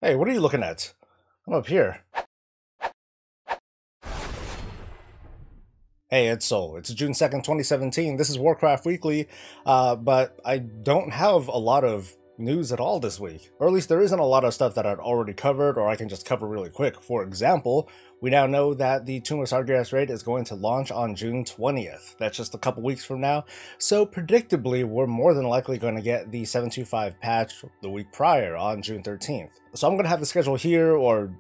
Hey, what are you looking at? I'm up here. Hey, it's Soul. It's June 2nd, 2017. This is Warcraft Weekly, but I don't have a lot of news at all this week. Or at least there isn't a lot of stuff that I'd already covered or I can just cover really quick. For example, we now know that the Tomb of Sargeras raid is going to launch on June 20th. That's just a couple weeks from now. So predictably, we're more than likely going to get the 725 patch the week prior on June 13th. So I'm going to have the schedule here, or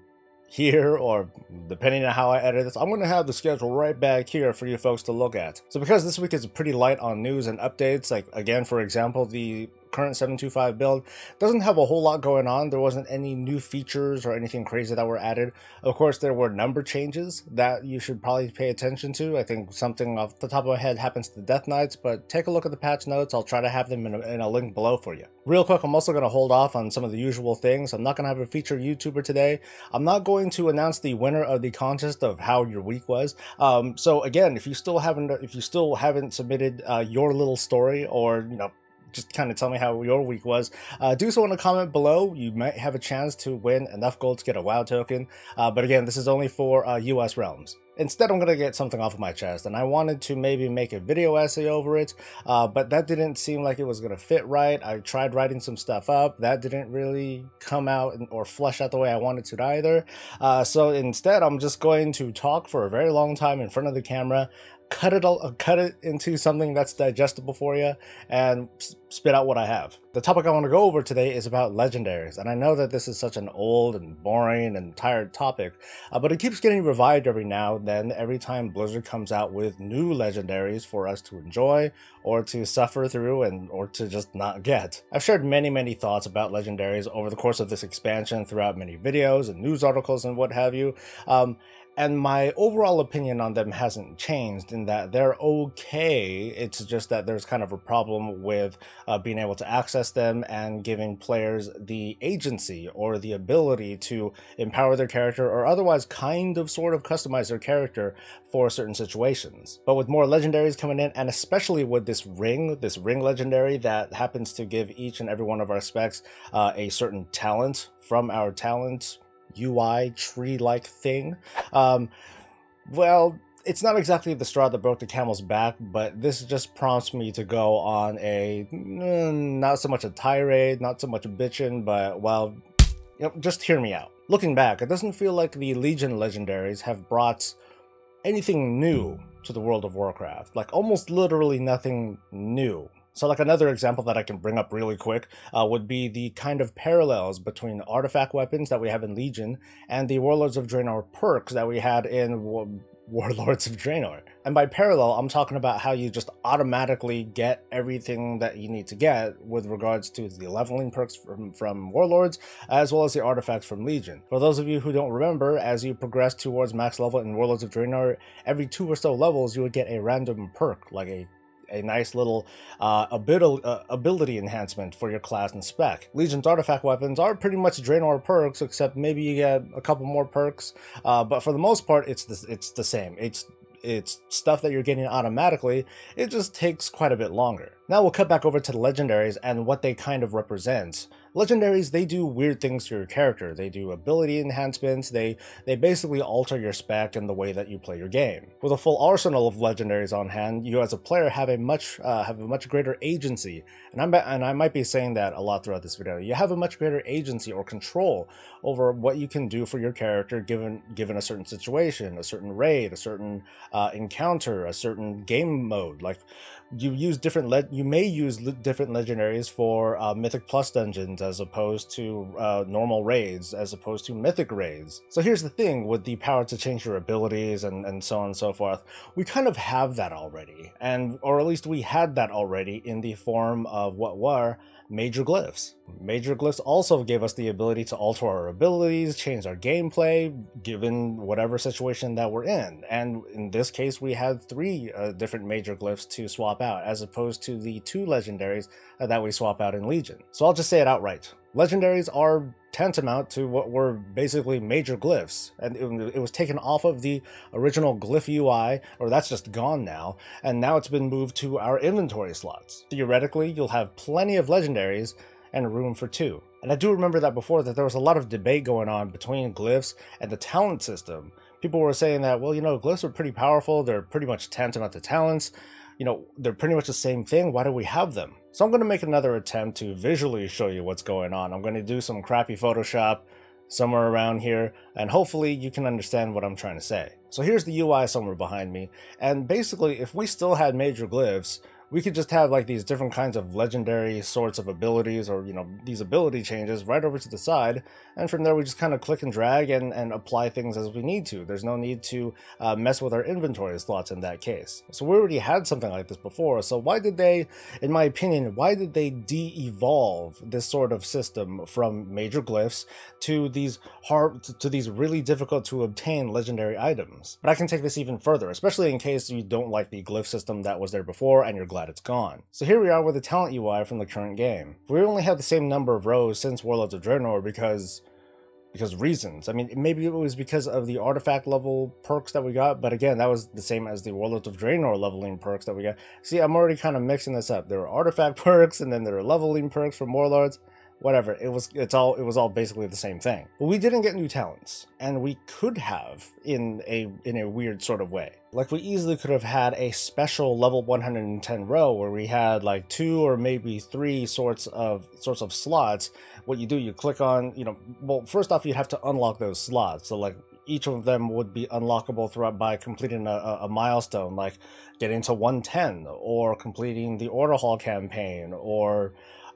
depending on how I edit this, I'm going to have the schedule right back here for you folks to look at. So because this week is pretty light on news and updates, like again, for example, the current 725 build doesn't have a whole lot going on. There wasn't any new features or anything crazy that were added. Of course, there were number changes that you should probably pay attention to. I think something off the top of my head happens to Death Knights, but take a look at the patch notes. I'll try to have them in a link below for you. Real quick, I'm also going to hold off on some of the usual things. I'm not going to have a featured YouTuber today. I'm not going to announce the winner of the contest of how your week was. So again, if you still haven't submitted your little story, or just kind of tell me how your week was, do so in a comment below. You might have a chance to win enough gold to get a WoW token, but again, this is only for US realms. Instead, I'm going to get something off of my chest, and I wanted to maybe make a video essay over it, but that didn't seem like it was going to fit right. I tried writing some stuff up. That didn't really come out or flesh out the way I wanted to either. So instead, I'm just going to talk for a very long time in front of the camera, cut it into something that's digestible for you, and spit out what I have. The topic I want to go over today is about legendaries, and I know that this is such an old and boring and tired topic, but it keeps getting revived every now and then, every time Blizzard comes out with new legendaries for us to enjoy, or to suffer through, or to just not get. I've shared many thoughts about legendaries over the course of this expansion throughout many videos and news articles and what have you. And my overall opinion on them hasn't changed in that they're okay. It's just that there's kind of a problem with being able to access them and giving players the agency or the ability to empower their character or otherwise sort of customize their character for certain situations. But with more legendaries coming in, and especially with this ring legendary that happens to give each and every one of our specs a certain talent from our talent UI tree-like thing. Well, it's not exactly the straw that broke the camel's back, but this just prompts me to go on a not so much a tirade, not so much a bitchin', but well, just hear me out. Looking back, it doesn't feel like the Legion legendaries have brought anything new to the World of Warcraft. Like almost literally nothing new. So like another example that I can bring up really quick would be the kind of parallels between artifact weapons that we have in Legion and the Warlords of Draenor perks that we had in Warlords of Draenor. And by parallel, I'm talking about how you just automatically get everything that you need to get with regards to the leveling perks from Warlords, as well as the artifacts from Legion. For those of you who don't remember, as you progress towards max level in Warlords of Draenor, every 2 or so levels you would get a random perk, like a nice little ability enhancement for your class and spec. Legion's artifact weapons are pretty much Draenor perks, except maybe you get a couple more perks, but for the most part it's the same. It's stuff that you're getting automatically. It just takes quite a bit longer. Now we'll cut back over to the legendaries and what they kind of represent. Legendaries, they do weird things to your character. They do ability enhancements. They basically alter your spec and the way that you play your game. With a full arsenal of legendaries on hand, you as a player have a much greater agency. And I might be saying that a lot throughout this video. You have a much greater agency or control over what you can do for your character given a certain situation, a certain raid, a certain encounter, a certain game mode. Like you may use different legendaries for Mythic Plus dungeons as opposed to normal raids, as opposed to mythic raids. So here's the thing with the power to change your abilities and so on and so forth. We kind of have that already, or at least we had that already in the form of what were major glyphs. Major glyphs also gave us the ability to alter our abilities, change our gameplay, given whatever situation that we're in. And in this case, we had 3 different major glyphs to swap out, as opposed to the 2 legendaries that we swap out in Legion. So I'll just say it outright. Legendaries are tantamount to what were basically major glyphs, and it was taken off of the original glyph UI, or that's just gone now, and now it's been moved to our inventory slots. Theoretically, you'll have plenty of legendaries, and room for 2. And I do remember that before, that there was a lot of debate going on between glyphs and the talent system. People were saying that, well, you know, glyphs are pretty powerful, they're pretty much tantamount to talents, you know, they're pretty much the same thing, why do we have them? So I'm going to make another attempt to visually show you what's going on. I'm going to do some crappy Photoshop somewhere around here, and hopefully you can understand what I'm trying to say. So here's the UI somewhere behind me, and basically if we still had major glyphs, we could just have like these different kinds of legendary sorts of abilities, or, you know, these ability changes right over to the side, and from there we just kind of click and drag and apply things as we need to. There's no need to mess with our inventory slots in that case. So we already had something like this before, so why did they, in my opinion, why did they de-evolve this sort of system from major glyphs to these really difficult to obtain legendary items? But I can take this even further, especially in case you don't like the glyph system that was there before and you're glad it's gone. So here we are with the talent UI from the current game. We only have the same number of rows since World of Warcraft because reasons. I mean, maybe it was because of the artifact level perks that we got, but again, that was the same as the World of Draenor leveling perks that we got. See, I'm already kind of mixing this up. There were artifact perks, and then there were leveling perks from Warlords. Whatever, it was all basically the same thing. But we didn't get new talents, and we could have in a weird sort of way. Like, we easily could have had a special level 110 row where we had like 2 or maybe 3 sorts of slots. What you do, you click on, you know, well, first off, you'd have to unlock those slots. So like each of them would be unlockable throughout by completing a milestone, like getting to 110, or completing the Order Hall campaign, or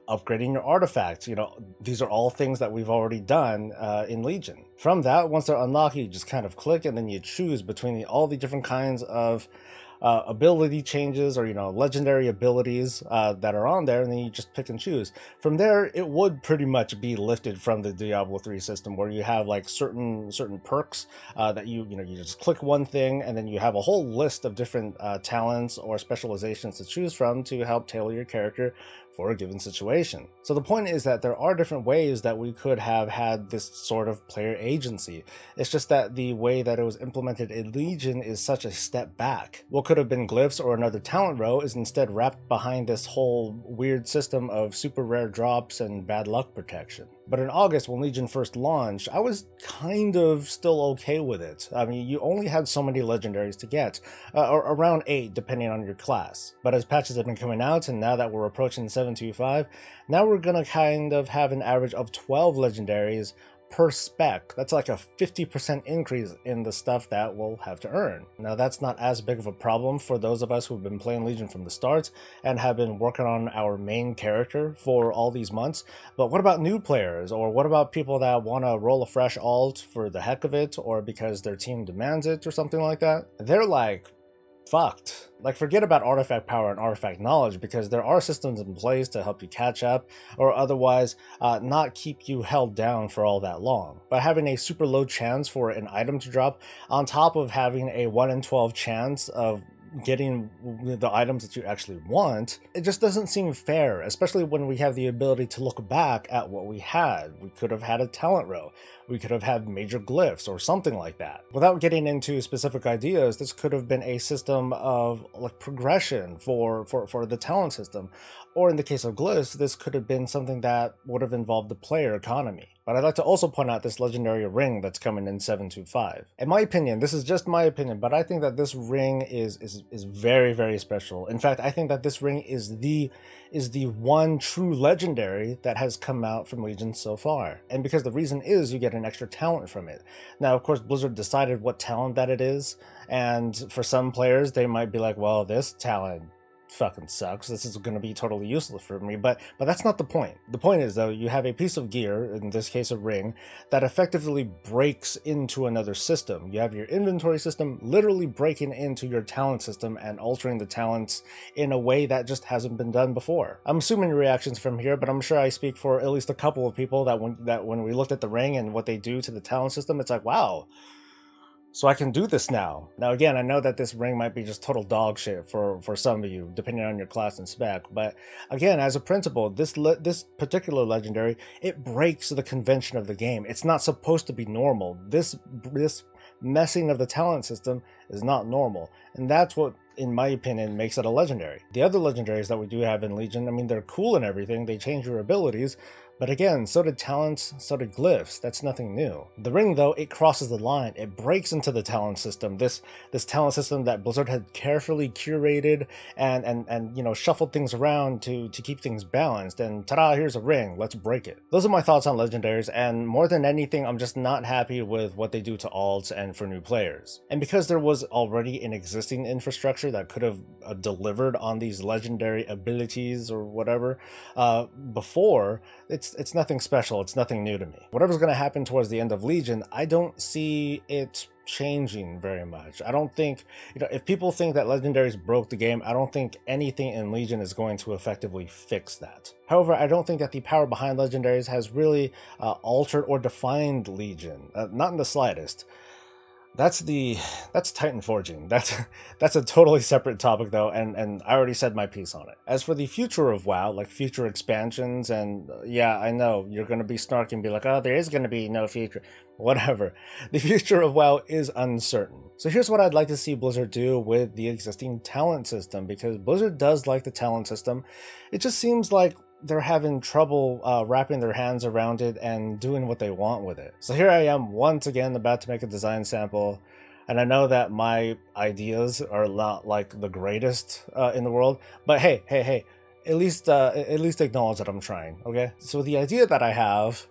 upgrading your artifacts. You know, these are all things that we've already done in Legion. From that, once they're unlocked, you just kind of click and then you choose between all the different kinds of ability changes, or, you know, legendary abilities that are on there, and then you just pick and choose. From there, it would pretty much be lifted from the Diablo 3 system, where you have like certain perks that you just click one thing, and then you have a whole list of different talents or specializations to choose from to help tailor your character for a given situation. So the point is that there are different ways that we could have had this sort of player agency. It's just that the way that it was implemented in Legion is such a step back. What could have been glyphs or another talent row is instead wrapped behind this whole weird system of super rare drops and bad luck protection. But in August, when Legion first launched, I was kind of still okay with it. I mean, you only had so many legendaries to get, or around 8 depending on your class. But as patches have been coming out, and now that we're approaching 7.2.5, now we're gonna kind of have an average of 12 legendaries per spec. That's like a 50% increase in the stuff that we'll have to earn. Now, that's not as big of a problem for those of us who've been playing Legion from the start and have been working on our main character for all these months. But what about new players? Or what about people that want to roll a fresh alt for the heck of it, or because their team demands it or something like that? They're like fucked. Like, forget about artifact power and artifact knowledge, because there are systems in place to help you catch up, or otherwise not keep you held down for all that long. But having a super low chance for an item to drop, on top of having a 1 in 12 chance of getting the items that you actually want, it just doesn't seem fair, especially when we have the ability to look back at what we had. We could have had a talent row, we could have had major glyphs or something like that. Without getting into specific ideas, this could have been a system of like progression for the talent system, or in the case of glyphs, this could have been something that would have involved the player economy. But I'd like to also point out this legendary ring that's coming in 7.2.5. In my opinion, this is just my opinion, but I think that this ring is very, very special. In fact, I think that this ring is the one true legendary that has come out from Legion so far. And because the reason is you get an extra talent from it. Now, of course, Blizzard decided what talent that it is, and for some players, they might be like, well, this talent fucking sucks, this is going to be totally useless for me, but that's not the point. The point is, though, you have a piece of gear, in this case a ring, that effectively breaks into another system. You have your inventory system literally breaking into your talent system and altering the talents in a way that just hasn't been done before. I'm assuming reactions from here, but I'm sure I speak for at least a couple of people that when we looked at the ring and what they do to the talent system, it's like, wow, so I can do this now. Now again, I know that this ring might be just total dog shit for some of you, depending on your class and spec, but again, as a principle, this particular legendary, it breaks the convention of the game. It's not supposed to be normal. This messing of the talent system is not normal, and that's what in my opinion, makes it a legendary. The other legendaries that we do have in Legion, I mean, they're cool and everything, they change your abilities, but again, so did talents, so did glyphs. That's nothing new. The ring, though, it crosses the line. It breaks into the talent system. This talent system that Blizzard had carefully curated and you know, shuffled things around to keep things balanced. And ta-da, here's a ring. Let's break it. Those are my thoughts on legendaries. And more than anything, I'm just not happy with what they do to alts and for new players. And because there was already an existing infrastructure that could have delivered on these legendary abilities or whatever before, it's nothing special, it's nothing new to me. Whatever's going to happen towards the end of Legion, I don't see it changing very much. I don't think, you know, if people think that legendaries broke the game, I don't think anything in Legion is going to effectively fix that. However, I don't think that the power behind legendaries has really altered or defined Legion, not in the slightest. That's Titanforging. That's a totally separate topic though, and I already said my piece on it. As for the future of WoW, like future expansions, and yeah, I know you're gonna be snarky and be like, oh, there is gonna be no future. Whatever. The future of WoW is uncertain. So here's what I'd like to see Blizzard do with the existing talent system, because Blizzard does like the talent system. It just seems like they're having trouble wrapping their hands around it and doing what they want with it. So here I am once again about to make a design sample, and I know that my ideas are not like the greatest in the world, but hey, at least acknowledge that I'm trying, okay? So the idea that I have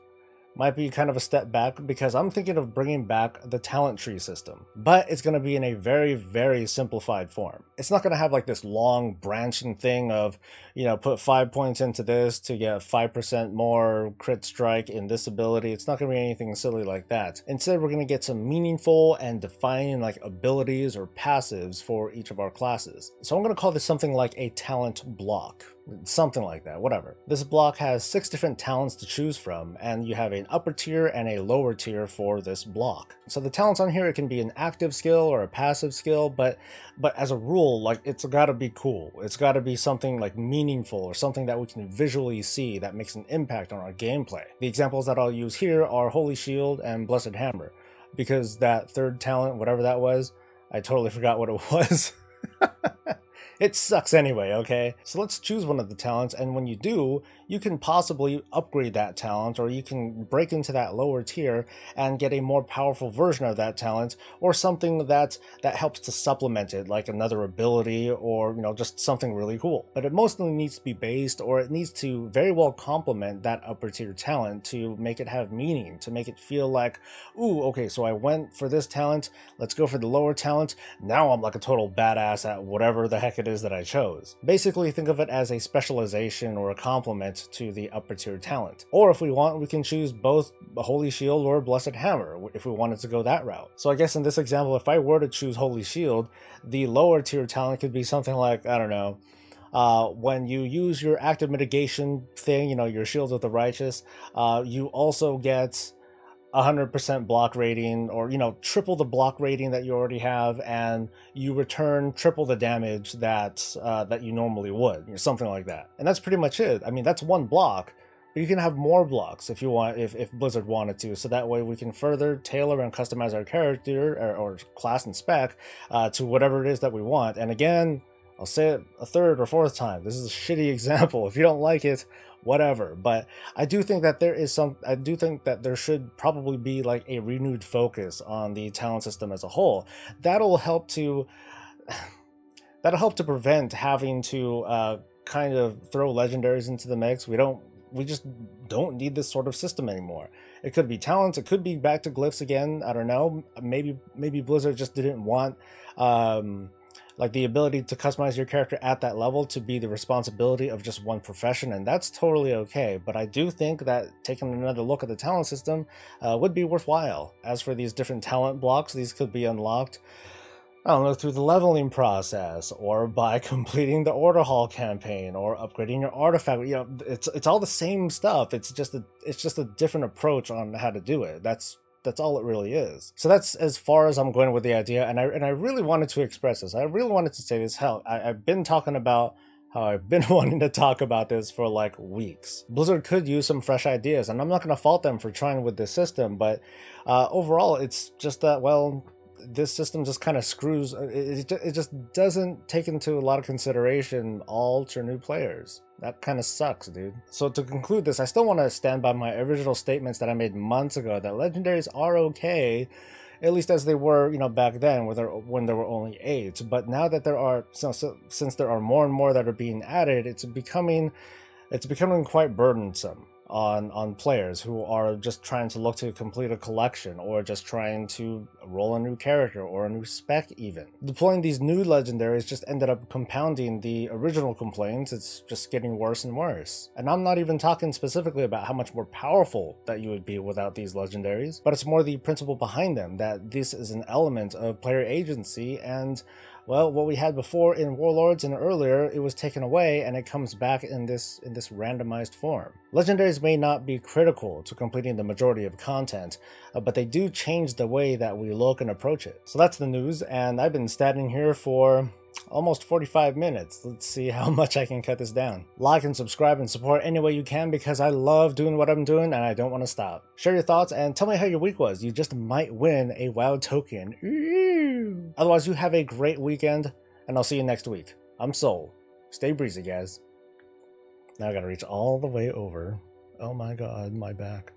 might be kind of a step back, because I'm thinking of bringing back the talent tree system, but it's going to be in a very, very simplified form. It's not going to have like this long branching thing of, you know, put 5 points into this to get 5% more crit strike in this ability. It's not going to be anything silly like that. Instead, we're going to get some meaningful and defining like abilities or passives for each of our classes. So I'm going to call this something like a talent block. Something like that, whatever. This block has 6 different talents to choose from, and you have an upper tier and a lower tier for this block. So the talents on here, it can be an active skill or a passive skill, but as a rule, like, it's gotta be cool. It's gotta be something like meaningful or something that we can visually see that makes an impact on our gameplay. The examples that I'll use here are Holy Shield and Blessed Hammer, because that third talent, whatever that was, I totally forgot what it was. It sucks anyway, okay? So let's choose one of the talents, and when you do, you can possibly upgrade that talent, or you can break into that lower tier and get a more powerful version of that talent, or something that helps to supplement it, like another ability, or, you know, just something really cool. But it mostly needs to be based, or it needs to very well complement that upper tier talent to make it have meaning, to make it feel like, ooh, okay, so I went for this talent, let's go for the lower talent, now I'm like a total badass at whatever the heck it is that I chose. Basically, think of it as a specialization or a complement to the upper tier talent. Or if we want, we can choose both a Holy Shield or a Blessed Hammer if we wanted to go that route. So I guess in this example, if I were to choose Holy Shield, the lower tier talent could be something like, I don't know, when you use your active mitigation thing, you know, your Shields of the Righteous, you also get 100% block rating, or, you know, triple the block rating that you already have, and you return triple the damage that you normally would, you know, something like that. And that's pretty much it. I mean, that's one block, but you can have more blocks if you want, if Blizzard wanted to, so that way we can further tailor and customize our character or class and spec to whatever it is that we want. And again, I'll say it a third or fourth time, this is a shitty example. If you don't like it, whatever. But I do think that there should probably be like a renewed focus on the talent system as a whole. That'll help to prevent having to kind of throw legendaries into the mix. We just don't need this sort of system anymore. It could be talents, it could be back to glyphs again, I don't know. Maybe Blizzard just didn't want like the ability to customize your character at that level to be the responsibility of just one profession, and that's totally okay. But I do think that taking another look at the talent system would be worthwhile. As for these different talent blocks, these could be unlocked, I don't know, through the leveling process, or by completing the Order Hall campaign, or upgrading your artifact. You know, it's all the same stuff. It's just a different approach on how to do it. That's all it really is. So that's as far as I'm going with the idea, and I really wanted to express this. I really wanted to say this. Hell, I've been talking about how I've been wanting to talk about this for like weeks. Blizzard could use some fresh ideas, and I'm not going to fault them for trying with this system, but overall, it's just that, well, this system just kind of screws. It just doesn't take into a lot of consideration alt or new players. That kind of sucks, dude. So to conclude this, I still want to stand by my original statements that I made months ago that legendaries are okay, at least as they were, back then, when there were only 8. But now that there are, since there are more and more that are being added, it's becoming quite burdensome on players who are just trying to look to complete a collection, or just trying to roll a new character or a new spec even. Deploying these new legendaries just ended up compounding the original complaints. It's just getting worse and worse. And I'm not even talking specifically about how much more powerful that you would be without these legendaries, but it's more the principle behind them, that this is an element of player agency, and well, what we had before in Warlords and earlier, it was taken away, and it comes back in this randomized form. Legendaries may not be critical to completing the majority of content, but they do change the way that we look and approach it. So that's the news, and I've been standing here for almost 45 minutes. Let's see how much I can cut this down. Like and subscribe and support any way you can, because I love doing what I'm doing and I don't want to stop. Share your thoughts and tell me how your week was. You just might win a WoW token. Ooh. Otherwise, you have a great weekend, and I'll see you next week. I'm Soul. Stay breezy, guys. Now I gotta reach all the way over. Oh my god, my back.